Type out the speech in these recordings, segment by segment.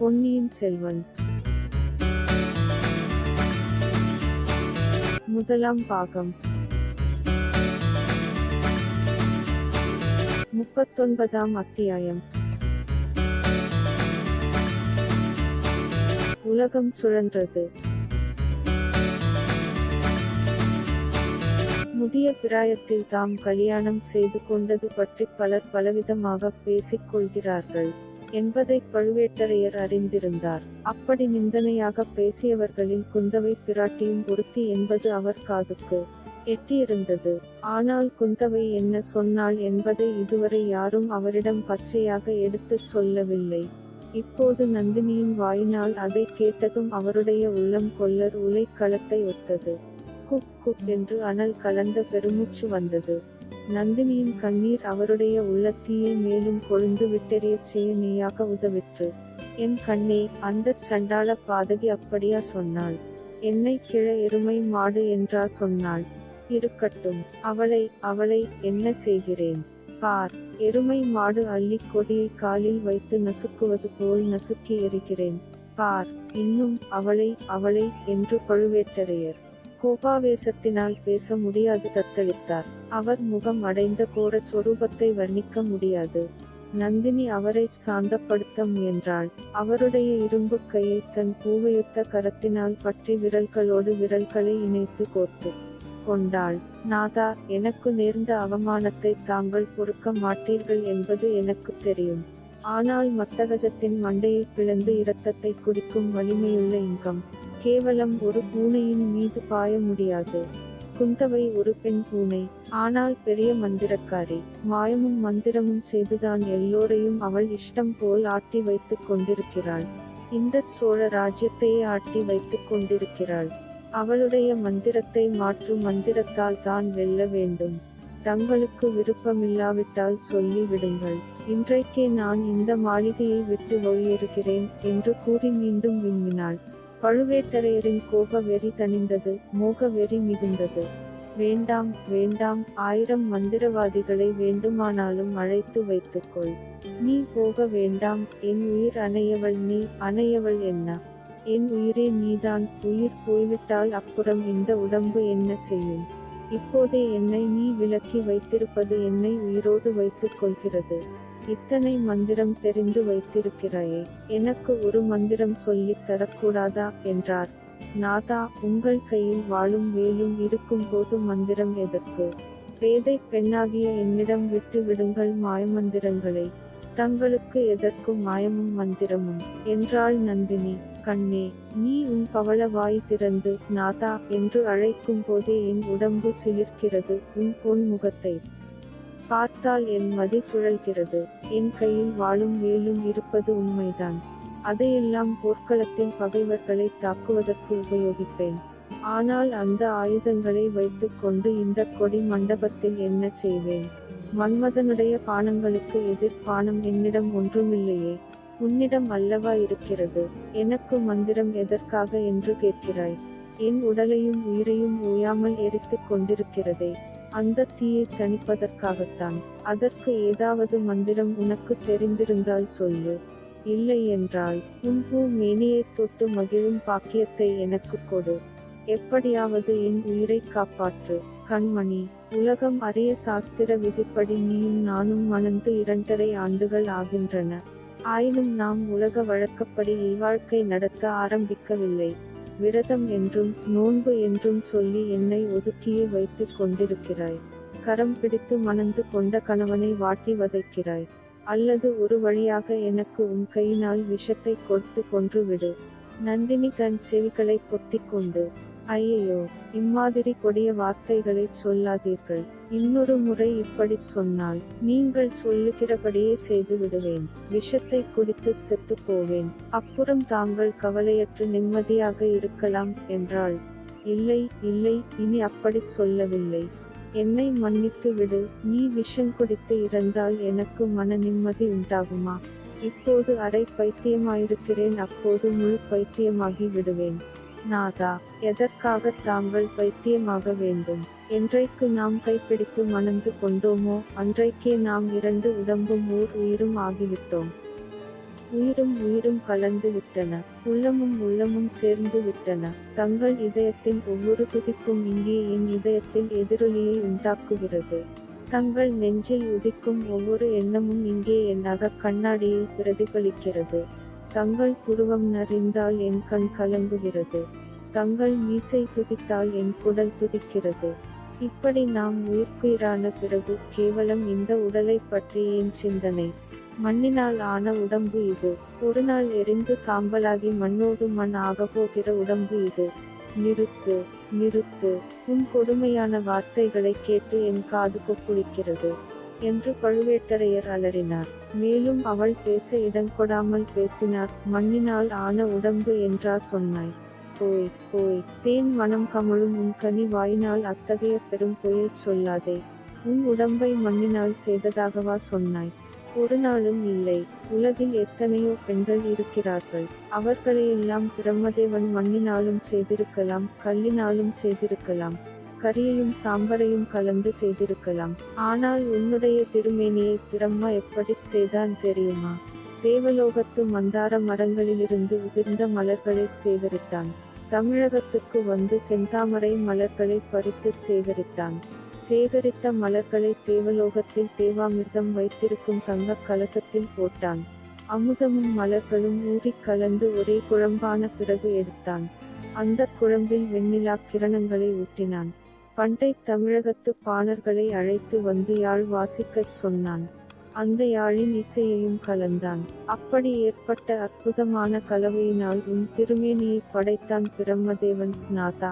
பொன்னியின் செல்வன் முதலாம் பாகம் 39ஆம் அத்தியாயம். உலகம் சுழன்றது. முதிய பிராயத்தில் தாம் கல்யாணம் செய்து கொண்டது பற்றி பலர் பலவிதமாக பேசிக் கொள்கிறார்கள் என்பதை பழுவேட்டரையர் அறிந்திருந்தார். அப்படி நிந்தனையாக பேசியவர்களில் குந்தவை பிராட்டியும் ஒருத்தி என்பது அவர் காதுக்கு எட்டியிருந்தது. ஆனால் குந்தவை என்ன சொன்னாள் என்பதை இதுவரை யாரும் அவரிடம் பச்சையாக எடுத்துச் சொல்லவில்லை. இப்போது நந்தினியின் வாயினால் அதை கேட்டதும் அவருடைய உள்ளம் கொல்லர் உலை களத்தை ஒத்தது. குப் குப் என்று அனல் கலந்த பெருமூச்சு வந்தது. நந்தினியின் கண்ணீர் அவருடைய உள்ளத்தீயை மேலும் கொழுந்து விட்டெறியச் செய்ய நீயாக உதவிற்று. என் கண்ணே, அந்தச் சண்டாள பாதகி அப்படியா சொன்னாள்? என்னை கிழ எருமை மாடு என்றா சொன்னாள்? இருக்கட்டும், அவளை என்ன செய்கிறேன் பார். எருமை மாடு அள்ளிக் கொடியை காலில் வைத்து நசுக்குவது போல் நசுக்கி எறிகிறேன் பார். இன்னும் அவளை என்று பழுவேட்டரையர் கோபாவேசத்தினால் பேச முடியாது தத்தளித்தார். அவர் முகம் அடைந்த கோரச் சொரூபத்தை வர்ணிக்க முடியாது. நந்தினி அவரை சாந்தப்படுத்த முயன்றாள். அவருடைய இரும்பு கையை தன் பூவையொத்த கரத்தினால் பற்றி விரல்களோடு விரல்களை இணைத்து கோர்த்து கொண்டாள். நாதா, எனக்கு நேர்ந்த அவமானத்தை தாங்கள் பொறுக்க மாட்டீர்கள் என்பது எனக்கு தெரியும். ஆனால் மத்தகஜத்தின் மண்டையை பிளந்து இரத்தத்தை குடிக்கும் வலிமையுள்ள இங்கம் கேவலம் ஒரு பூனையின் மீது பாய முடியாது. குந்தவை ஒரு பெண் பூனை, ஆனால் பெரிய மந்திரக்காரி. மாயமும் மந்திரமும் செய்துதான் எல்லோரையும் அவள் இஷ்டம் போல் ஆட்டி வைத்துக் கொண்டிருக்கிறாள். இந்த சோழ ராஜ்யத்தையே ஆட்டி வைத்துக் கொண்டிருக்கிறாள். அவளுடைய மந்திரத்தை மாற்று மந்திரத்தால் தான் வெல்ல வேண்டும். தங்களுக்கு விருப்பமில்லாவிட்டால் சொல்லி விடுங்கள். இன்றைக்கே நான் இந்த மாளிகையை விட்டு வெளியேறுகிறேன் என்று கூறி மீண்டும் விம்மினாள். பழுவேட்டரையரின் கோப வெறி தணிந்தது, மோக வெறி மிகுந்தது. வேண்டாம் வேண்டாம், 1000 மந்திரவாதிகளை வேண்டுமானாலும் அழைத்து வைத்துக்கொள். நீ போக வேண்டாம். என் உயிர் அணையவள் நீ. அணையவள் என்ன? என் உயிரே நீதான். உயிர் போய்விட்டால் அப்புறம் இந்த உடம்பு என்ன செய்யும்? இப்போதே என்னை நீ விலக்கி வைத்திருப்பது என்னை உயிரோடு வைத்துக் கொள்கிறது. இத்தனை மந்திரம் தெரிந்து வைத்திருக்கிறாயே, எனக்கு ஒரு மந்திரம் சொல்லித் தரக்கூடாதா என்றார். நாதா, உங்கள் கையில் வாளும் வேலும் இருக்கும் போது மந்திரம் எதற்கு? பேதை பெண்ணாகிய என்னிடம் விட்டு விடுங்கள் மாயமந்திரங்களை. தங்களுக்கு எதற்கு மாயமும் மந்திரமும் என்றாள் நந்தினி. கண்ணே, நீ உன் பவள வாய் திறந்து நாதா என்று அழைக்கும் போதே என் உடம்பு சிலிர்க்கிறது. உன் பொன் முகத்தை பார்த்தால் என் மதி சுழல்கிறது. என் கையில் வாளும் வேலும் இருப்பது உண்மைதான். அதையெல்லாம் போர்க்களத்தில் பகைவர்களை தாக்குவதற்கு உபயோகிப்பேன். ஆனால் அந்த ஆயுதங்களை வைத்துக் கொண்டு இந்த கொடி மண்டபத்தில் என்ன செய்வேன்? மன்மதனுடைய பானங்களுக்கு எதிர் பானம் என்னிடம் ஒன்றுமில்லையே. உன்னிடம் அல்லவா இருக்கிறது. எனக்கு மந்திரம் எதற்காக என்று கேட்கிறாய்? என் உடலையும் உயிரையும் ஓயாமல் எரித்துக் கொண்டிருக்கிறதே, அந்த தீயை தணிப்பதற்காகத்தான். அதற்கு ஏதாவது மந்திரம் உனக்கு தெரிந்திருந்தால் சொல்லு. இல்லை என்றால் உன் பூ மேனியைத் தொட்டு மகிழும் பாக்கியத்தை எனக்கு கொடு. எப்படியாவது என் உயிரை காப்பாற்று. கண்மணி, உலகம் அறிய சாஸ்திர விதிப்படி நீயும் நானும் மணந்து 2.5 ஆண்டுகள் ஆகின்றன. ஆயினும் நாம் உலக வழக்கப்படி இல்வாழ்க்கை நடத்த ஆரம்பிக்கவில்லை. விரதம் என்றும் நோன்பு என்றும் சொல்லி என்னை ஒதுக்கியே வைத்துக் கொண்டிருக்கிறாய். கரம் பிடித்து மணந்து கொண்ட கணவனை வாட்டி வதைக்கிறாய். அல்லது ஒரு வழியாக எனக்கு உன் கையினால் விஷத்தை கொடுத்து கொன்றுவிடு. நந்தினி தன் செவிகளை பொத்திக் கொண்டு, ஐயையோ, இம்மாதிரி கொடிய வார்த்தைகளைச் சொல்லாதீர்கள். இன்னொரு முறை இப்படிச் சொன்னால் நீங்கள் சொல்லுகிறபடியே செய்து விடுவேன். விஷத்தை குடித்து செத்து போவேன். அப்புறம் தாங்கள் கவலையற்று நிம்மதியாக இருக்கலாம் என்றாள். இல்லை, இனி அப்படிச் சொல்லவில்லை. என்னை மன்னித்து விடு. நீ விஷம் குடித்து இறந்தால் எனக்கு மன நிம்மதி உண்டாகுமா? இப்போது அரை பைத்தியமாயிருக்கிறேன், அப்போது முழு பைத்தியமாகி விடுவேன். நாதா, எதற்காக தாங்கள் பைத்தியமாக வேண்டும்? என்றைக்கு நாம் கைப்பிடித்து மணந்து கொண்டோமோ அன்றைக்கே நாம் 2 உடம்பும் ஓர் உயிரும் ஆகிவிட்டோம். உயிரும் உயிரும் கலந்து விட்டன. உள்ளமும் உள்ளமும் சேர்ந்து விட்டன. தங்கள் இதயத்தின் ஒவ்வொரு துடிப்பும் இங்கே என் இதயத்தில் எதிரொலியை உண்டாக்குகிறது. தங்கள் நெஞ்சில் உதிக்கும் ஒவ்வொரு எண்ணமும் இங்கே என் அகக் கண்ணாடியில் பிரதிபலிக்கிறது. தங்கள் புருவம் நறிந்தால் என் கண் கலங்குகிறது. தங்கள் மீசை துடித்தால் என் குடல் துடிக்கிறது. இப்படி நாம் உயிர்க்குயிரான பிறகு கேவலம் இந்த உடலை பற்றி என் சிந்தனை. மண்ணினால் ஆன உடம்பு இது. ஒரு நாள் எரிந்து சாம்பலாகி மண்ணோடு மண் ஆகப்போகிற உடம்பு இது. நிறுத்து, நிறுத்து, உன் கொடுமையான வார்த்தைகளை கேட்டு என் காது கொப்புளிக்கிறது என்று பழுவேட்டரையர் அலறினார். மேலும் அவள் பேச இடங்கொடாமல் பேசினார். மண்ணினால் ஆன உடம்பு என்றா சொன்னாய்? போய் போய், தேன் மனம் கமழும் உன் கனி வாயினால் அத்தகைய பெரும் பொய்யைச் சொல்லாதே. உன் உடம்பை மண்ணினால் செய்ததாகவா சொன்னாய்? ஒரு நாளும் இல்லை. உலகில் எத்தனையோ பெண்கள் இருக்கிறார்கள். அவர்களையெல்லாம் பிரம்மதேவன் மண்ணினாலும் செய்திருக்கலாம், கல்லினாலும் செய்திருக்கலாம், கரியையும் சாம்பரையும் கலந்து செய்திருக்கலாம். ஆனால் உன்னுடைய திருமேனியை பிரம்மா எப்படி செய்தான் தெரியுமா? தேவலோகத்து மந்தார மரங்களிலிருந்து உதிர்ந்த மலர்களை சேகரித்தான். தமிழகத்துக்கு வந்து செந்தாமரை மலர்களை பறித்து சேகரித்தான். சேகரித்த மலர்களை தேவலோகத்தில் தேவாமிர்தம் வைத்திருக்கும் தங்கக் கலசத்தில் போட்டான். அமுதமும் மலர்களும் ஊறிக் கலந்து ஒரே குழம்பான பிறகு எடுத்தான். அந்த குழம்பில் வெண்ணிலா கிரணங்களை ஊட்டினான். பண்டை தமிழகத்து பாணர்களை அழைத்து வந்து யாழ் வாசிக்கச் சொன்னான். அந்த யாழின் இசையையும் கலந்தான். அப்படி ஏற்பட்ட அற்புதமான கலவையினால் உன் திருமேனியை படைத்தான் பிரம்மதேவன். நாதா,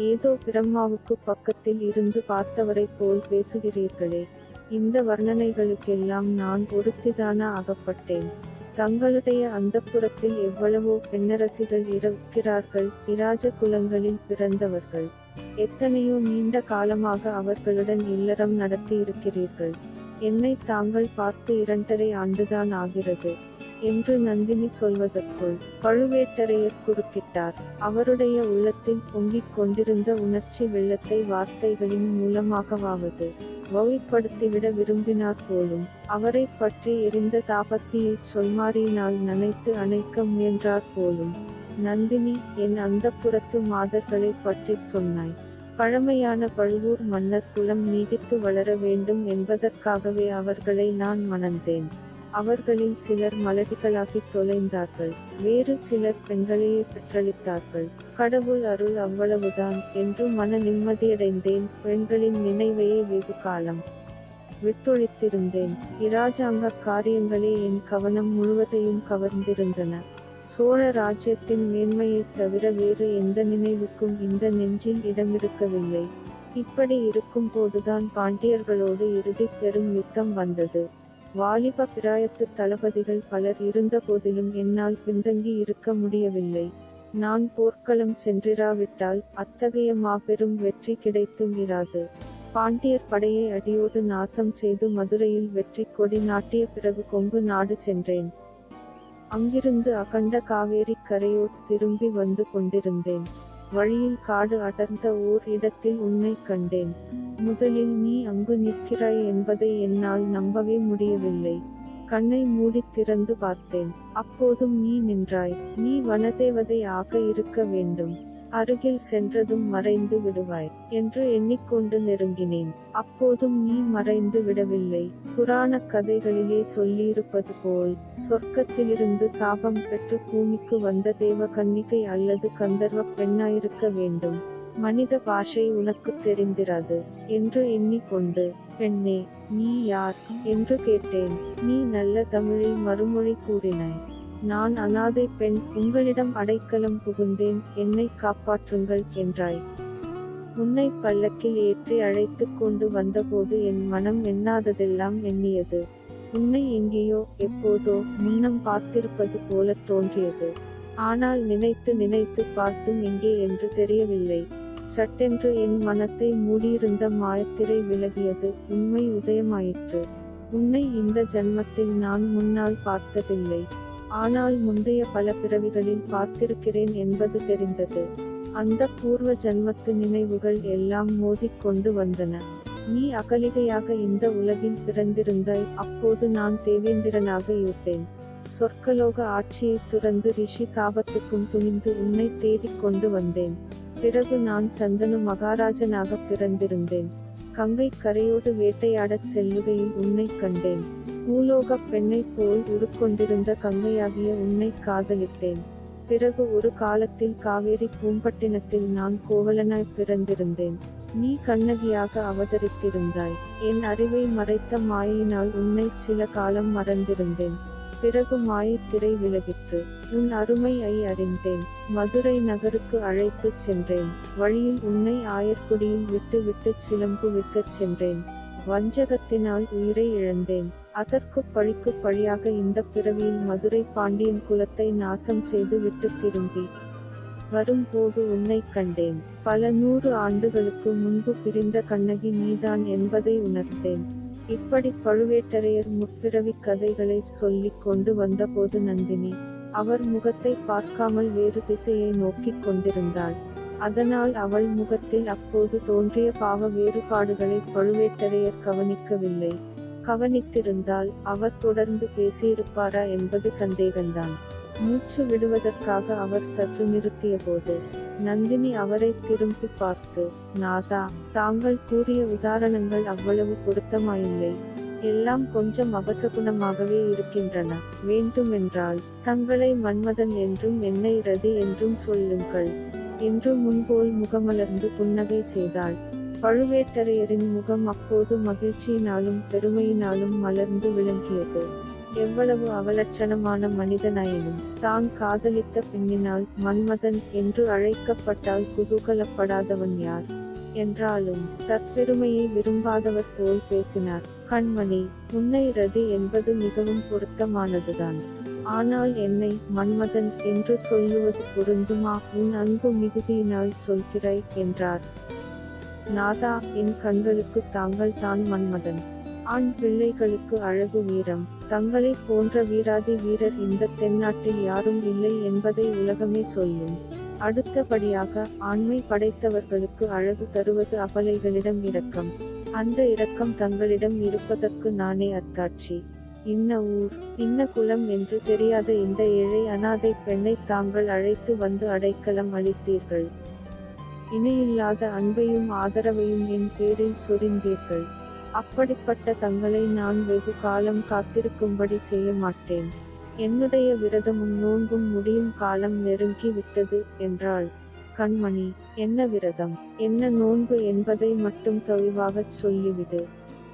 ஏதோ பிரம்மாவுக்கு பக்கத்தில் இருந்து பார்த்தவரைப் போல் பேசுகிறீர்களே. இந்த வர்ணனைகளுக்கெல்லாம் நான் ஒருத்திதானா அகப்பட்டேன்? தங்களுடைய அந்தப்புரத்தில் எவ்வளவோ பெண்ணரசிகள் இருக்கிறார்கள். இராஜ குலங்களில் பிறந்தவர்கள். எத்தனையோ நீண்ட காலமாக அவர்களுடன் இல்லறம் நடத்தியிருக்கிறீர்கள். என்னை தாங்கள் பார்த்து 2.5 ஆண்டுதான் ஆகிறது என்று நந்தினி சொல்வதற்குள் பழுவேட்டரையர் குறுக்கிட்டார். அவருடைய உள்ளத்தில் பொங்கிக் கொண்டிருந்த உணர்ச்சி வெள்ளத்தை வார்த்தைகளின் மூலமாகவாவது வௌயிப்படுத்திவிட விரும்பினார் போலும். அவரை பற்றி எரிந்த தாபத்தியைச் சொல்மாரியினால் நனைத்து அணைக்க முயன்றார் போலும். நந்தினி, என் அந்தப்புரத்து மாதர்களை பற்றி சொன்னாய். பழமையான பழுவூர் மன்னர் குலம் நீடித்து வளர வேண்டும் என்பதற்காகவே அவர்களை நான் மணந்தேன். அவர்களில் சிலர் மலடிகளாகித் தொலைந்தார்கள். வேறு சிலர் பெண்களையே பெற்றளித்தார்கள். கடவுள் அருள் அவ்வளவுதான் என்று மன நிம்மதியடைந்தேன். பெண்களின் நினைவையே வெகு காலம் விட்டொழித்திருந்தேன். இராஜாங்க காரியங்களே என் கவனம் முழுவதையும் கவர்ந்திருந்தன. சோழ ராஜ்யத்தின் மேன்மையைத் தவிர வேறு எந்த நினைவுக்கும் இந்த நெஞ்சில் இடமிருக்கவில்லை. இப்படி இருக்கும் போதுதான் பாண்டியர்களோடு இறுதிப் பெரும் யுத்தம் வந்தது. வாலிப பிராயத்து தளபதிகள் பலர் இருந்த போதிலும் என்னால் பின்தங்கி இருக்க முடியவில்லை. நான் போர்க்களம் சென்றிராவிட்டால் அத்தகைய மாபெரும் வெற்றி கிடைத்தும் இராது. பாண்டியர் படையை அடியோடு நாசம் செய்து மதுரையில் வெற்றி கொடி நாட்டிய பிறகு கொங்கு நாடு சென்றேன். அங்கிருந்து அகண்ட காவேரி கரையோடு திரும்பி வந்து கொண்டிருந்தேன். வழியில் காடு அடர்ந்த ஓர் இடத்தில் உன்னை கண்டேன். முதலில் நீ அங்கு நிற்கிறாய் என்பதை என்னால் நம்பவே முடியவில்லை. கண்ணை மூடித் திறந்து பார்த்தேன். அப்போதும் நீ நின்றாய். நீ வனதேவதை ஆக இருக்க வேண்டும். அருகில் சென்றதும் மறைந்து விடுவாய் என்று எண்ணிக்கொண்டு நெருங்கினேன். அப்போதும் நீ மறைந்து விடவில்லை. புராணக் கதைகளிலே சொல்லியிருப்பது போல் சொர்க்கத்திலிருந்து சாபம் பெற்று பூமிக்கு வந்த தேவ கன்னிகை அல்லது கந்தர்வ பெண்ணாயிருக்க வேண்டும். மனித பாஷை உனக்கு தெரிந்திராது என்று எண்ணிக்கொண்டு, பெண்ணே, நீ யார் என்று கேட்டேன். நீ நல்ல தமிழில் மறுமொழி கூறினாய். நான் அனாதை பெண், உங்களிடம் அடைக்கலம் புகுந்தேன், என்னை காப்பாற்றுங்கள் என்றாய். உன்னை பல்லக்கில் ஏற்றி அழைத்துக் கொண்டு வந்தபோது என் மனம் எண்ணாததெல்லாம் எண்ணியது. உன்னை எங்கேயோ எப்போதோ முன்னம் பார்த்திருப்பது போலத் தோன்றியது. ஆனால் நினைத்து நினைத்து பார்த்தும் எங்கே என்று தெரியவில்லை. சட்டென்று என் மனத்தை மூடியிருந்த மாயத்திரை விலகியது. உண்மை உதயமாயிற்று. உன்னை இந்த ஜன்மத்தில் நான் முன்னால் பார்த்ததில்லை. ஆனால் முந்தைய பல பிறவிகளில் பார்த்திருக்கிறேன் என்பது தெரிந்தது. அந்த பூர்வ ஜன்மத்து நினைவுகள் எல்லாம் மோதிக்கொண்டு வந்தன. நீ அகலிகையாக இந்த உலகில் பிறந்திருந்தாய். அப்போது நான் தேவேந்திரனாக இருப்பேன். சொர்க்கலோக ஆட்சியை துறந்து ரிஷி சாபத்துக்கும் துணிந்து உன்னை தேடிக் கொண்டு வந்தேன். பிறகு நான் சந்தனு மகாராஜனாக பிறந்திருந்தேன். கங்கை கரையோடு வேட்டையாடச் செல்லுகையில் உன்னை கண்டேன். பூலோகப் பெண்ணைப் போல் உருக்கொண்டிருந்த கங்கையாகிய உன்னை காதலித்தேன். பிறகு ஒரு காலத்தில் காவேரி பூம்பட்டினத்தில் நான் கோவலனாய் பிறந்திருந்தேன். நீ கண்ணகியாக அவதரித்திருந்தாய். என் அறிவை மறைத்த மாயையினால் உன்னை சில காலம் மறந்திருந்தேன். பிறகு மாயைத் திரை விலகிற்று. உன் அருமையை அறிந்தேன். மதுரை நகருக்கு அழைத்துச் சென்றேன். வழியில் உன்னை ஆயர்குடியில் விட்டுச் சிலம்பு விற்கச் சென்றேன். வஞ்சகத்தினால் உயிரை இழந்தேன். அதற்குப் பழிக்குப் பழியாக இந்தப் பிறவியில் மதுரை பாண்டியன் குலத்தை நாசம் செய்து விட்டு திரும்பி வரும்போது உன்னைக் கண்டேன். பல 100 ஆண்டுகளுக்கு முன்பு பிரிந்த கண்ணகி நீதான் என்பதை உணர்ந்தேன். இப்படி பழுவேட்டரையர் முற்பிறவிக் கதைகளை சொல்லிக் கொண்டு வந்தபோது நந்தினி அவர் முகத்தை பார்க்காமல் வேறு திசையை நோக்கிக் கொண்டிருந்தாள். அதனால் அவள் முகத்தில் அப்போது தோன்றிய பாவ வேறுபாடுகளை பழுவேட்டரையர் கவனிக்கவில்லை. கவனித்திருந்தால் அவர் தொடர்ந்து பேசியிருப்பாரா என்பது சந்தேகம்தான். மூச்சு விடுவதற்காக அவர் சற்று நிறுத்தியபோது நந்தினி அவரை திரும்பி பார்த்து, நாதா, தாங்கள் கூறிய உதாரணங்கள் அவ்வளவு பொருத்தமாயில்லை. எல்லாம் கொஞ்சம் அபசகுணமாகவே இருக்கின்றன. வேண்டுமென்றால் தங்களை மன்மதன் என்றும் என்னை ரதி என்றும் சொல்லுங்கள் என்று முன்போல் முகமலர்ந்து புன்னகை செய்தாள். பழுவேட்டரையரின் முகம் அப்போது மகிழ்ச்சியினாலும் பெருமையினாலும் மலர்ந்து விளங்கியது. எவ்வளவு அவலட்சணமான மனிதனாயினும் தான் காதலித்த பெண்ணினால் மன்மதன் என்று அழைக்கப்பட்டால் குதூகலப்படாதவன் யார்? என்றாலும் தற்பெருமையை விரும்பாதவர் போல் பேசினார். கண்மணி, உன்னை ரதி என்பது மிகவும் பொருத்தமானதுதான். ஆனால் என்னை மன்மதன் என்று சொல்லுவது பொருந்துமா? உன் அன்பு மிகுதியினால் சொல்கிறாய் என்றார். நாதா, என் கண்களுக்கு தாங்கள் தான் மன்மதன். ஆண் பிள்ளைகளுக்கு அழகு வீரம். தங்களை போன்ற வீராதி வீரர் இந்த தென்னாட்டில் யாரும் இல்லை என்பதை உலகமே சொல்லும். அடுத்தபடியாக ஆண்மை படைத்தவர்களுக்கு அழகு தருவது அபலைகளிடம் இரக்கம். அந்த இரக்கம் தங்களிடம் இருப்பதற்கு நானே அத்தாட்சி. இன்ன ஊர் இன்ன குலம் என்று தெரியாத இந்த ஏழை அனாதை பெண்ணை தாங்கள் அழைத்து வந்து அடைக்கலம் அளித்தீர்கள். இணையில்லாத அன்பையும் ஆதரவையும் என் பேரில் சொரிந்தீர்கள். அப்படிப்பட்ட தங்களை நான் வெகு காலம் காத்திருக்கும்படி செய்ய மாட்டேன். என்னுடைய விரதமும் நோன்பும் முடியும் காலம் நெருங்கி விட்டது என்றாள். கண்மணி, என்ன விரதம் என்ன நோன்பு என்பதை மட்டும் தெளிவாகச் சொல்லிவிடு.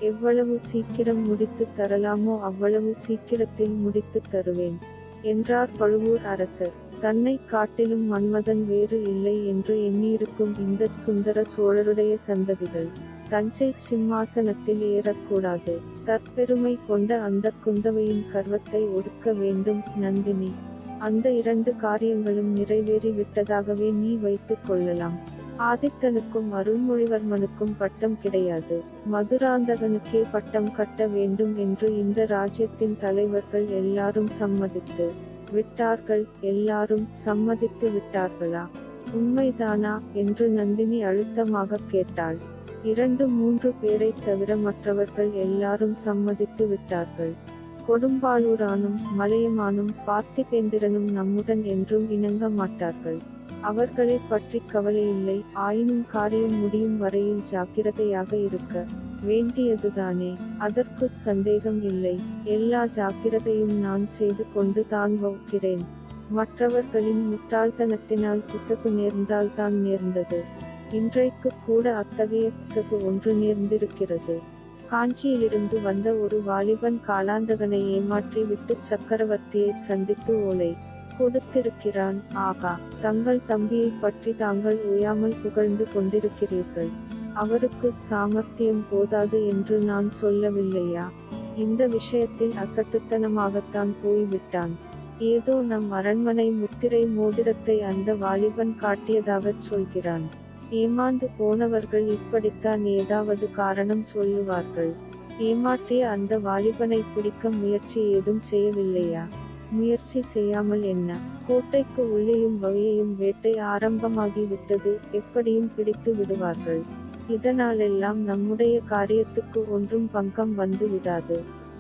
எவ்வளவு சீக்கிரம் முடித்துத் தரலாமோ அவ்வளவு சீக்கிரத்தில் முடித்துத் தருவேன் என்றார் பழுவூர் அரசர். தன்னை காட்டிலும் மன்மதன் வேறு இல்லை என்று எண்ணியிருக்கும் இந்த சுந்தர சோழருடைய சந்ததிகள் தஞ்சை சிம்மாசனத்தில் ஏறக்கூடாது. தற்பெருமை கொண்ட அந்த குந்தவையின் கர்வத்தை ஒடுக்க வேண்டும். நந்தினி, அந்த 2 காரியங்களும் நிறைவேறி விட்டதாகவே நீ வைத்துக் கொள்ளலாம். ஆதித்தனுக்கும் அருள்மொழிவர்மனுக்கும் பட்டம் கிடையாது. மதுராந்தகனுக்கே பட்டம் கட்ட வேண்டும் என்று இந்த ராஜ்யத்தின் தலைவர்கள் எல்லாரும் சம்மதித்து விட்டார்கள். எல்லாரும் சம்மதித்து விட்டார்களா? உண்மைதானா என்று நந்தினி அழுத்தமாக கேட்டாள். 2-3 பேரைத் தவிர மற்றவர்கள் எல்லாரும் சம்மதித்து விட்டார்கள். கொடும்பாளூரானும் மலையமானும் பார்த்திபேந்திரனும் நம்முடன் என்றும் இணங்க மாட்டார்கள். அவர்களை பற்றி கவலையில்லை. ஆயினும் காரியம் முடியும் வரையில் ஜாக்கிரதையாக இருக்க வேண்டியதுதானே? அதற்கு சந்தேகம் இல்லை. எல்லா ஜாக்கிரதையும் நான் செய்து கொண்டு தான் போகிறேன். மற்றவர்களின் முட்டாள்தனத்தினால் பிசகு நேர்ந்தால் தான் நேர்ந்தது. இன்றைக்கு கூட அத்தகைய பிசகு ஒன்று நேர்ந்திருக்கிறது. காஞ்சியிலிருந்து வந்த ஒரு வாலிபன் காலாந்தகனை ஏமாற்றி விட்டு சக்கரவர்த்தியை சந்தித்து ஓலை கொடுத்திருக்கிறான். ஆகா, தங்கள் தம்பியை பற்றி தாங்கள் ஓயாமல் புகழ்ந்து கொண்டிருக்கிறீர்கள். அவருக்கு சாமர்த்தியம் போதாது என்று நான் சொல்லவில்லையா? இந்த விஷயத்தில் அசட்டுத்தனமாகத்தான் போய்விட்டான். ஏதோ நம் அரண்மனை முத்திரை மோதிரத்தை அந்த வாலிபன் காட்டியதாகச் சொல்கிறான். ஏமாந்து போனவர்கள் இப்படித்தான் ஏதாவது காரணம் சொல்லுவார்கள். ஏமாற்றிய அந்த வாலிபனை பிடிக்க முயற்சி ஏதும் செய்யவில்லையா? முயற்சி செய்யாமல் என்ன? கோட்டைக்கு உள்ளேயும் வழியையும் வேட்டை ஆரம்பமாகி விட்டது. எப்படியும் பிடித்து விடுவார்கள். இதனாலெல்லாம் நம்முடைய காரியத்துக்கு ஒன்றும் பங்கம் வந்து விடாது.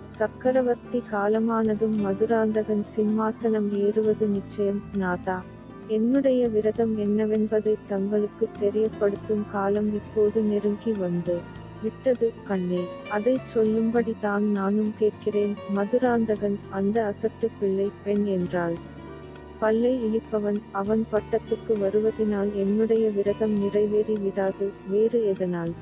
சக்கரவர்த்தி காலமானதும் மதுராந்தகன் சிம்மாசனம் ஏறுவது நிச்சயம் நாதா. என்னுடைய விரதம் என்னவென்பதைத் தங்களுக்கு தெரியப்படுத்தும் காலம் இப்போது நெருங்கி வந்து விட்டது கண்ணே. அதைச் சொல்லும்படி தான் நானும் கேட்கிறேன். மதுராந்தகன், அந்த அசட்டு பிள்ளை பெண் என்றாள். பல்லை இழிப்பவன், அவன் பட்டத்துக்கு வருவதினால் என்னுடைய விரதம் நிறைவேறி விடாது. வேறு எதனால்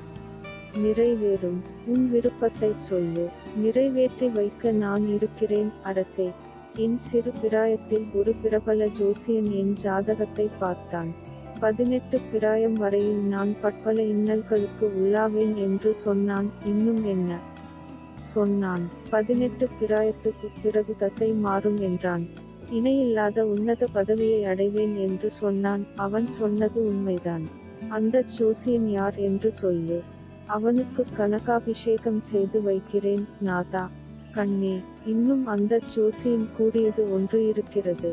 நிறைவேறும்? உன் விருப்பத்தைச் சொல்லு. நிறைவேற்றி வைக்க நான் இருக்கிறேன் அரசே. என் சிறு பிராயத்தில் ஒரு பிரபல ஜோசியன் என் ஜாதகத்தை பார்த்தான். 18 பிராயம் வரையில் நான் பற்பல இன்னல்களுக்கு உள்ளாவேன் என்று சொன்னான். இன்னும் என்ன சொன்னான்? 18 பிராயத்துக்குப் பிறகு தசை மாறும் என்றான். இணையில்லாத உன்னத பதவியை அடைவேன் என்று சொன்னான். அவன் சொன்னது உண்மைதான். அந்தச் ஜோசியன் யார் என்று சொல்லு. அவனுக்கு கனகாபிஷேகம் செய்து வைக்கிறேன் நாதா. கண்ணே, இன்னும் அந்தச் ஜோசியன் கூறியது ஒன்று இருக்கிறது.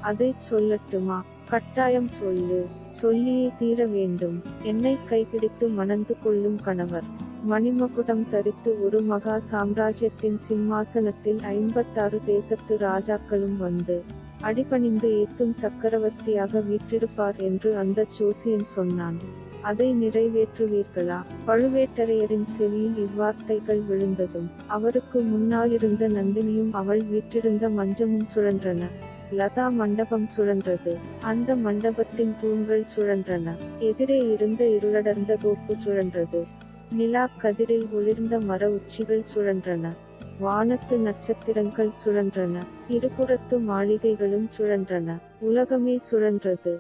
அதைச் சொல்லட்டுமா? கட்டாயம் சொல்லு. சொல்லியே தீர வேண்டும். என்னை கைப்பிடித்து மணந்து கொள்ளும் கணவர் மணிமகுடம் தரித்து ஒரு மகா சாம்ராஜ்யத்தின் சிம்மாசனத்தில் 56 தேசத்து ராஜாக்களும் வந்து அடிபணிந்து ஏத்தும் சக்கரவர்த்தியாக வீற்றிருப்பார் என்று அந்தச் ஜோசியன் சொன்னான். அதை நிறைவேற்றுவீர்களா? பழுவேட்டரையரின் செவியில் இவ்வார்த்தைகள் விழுந்ததும் அவருக்கு முன்னாலிருந்த நந்தினியும் அவள் வீற்றிருந்த மஞ்சமும் சுழன்றன. லதா மண்டபம் சுழன்றது. அந்த மண்டபத்தின் தூண்கள் சுழன்றன. எதிரே இருந்த இருளடர்ந்த தோப்பு சுழன்றது. நிலா கதிரில் ஒளிர்ந்த மர உச்சிகள் சுழன்றன. வானத்து நட்சத்திரங்கள் சுழன்றன. இருபுறத்து மாளிகைகளும் சுழன்றன. உலகமே சுழன்றது.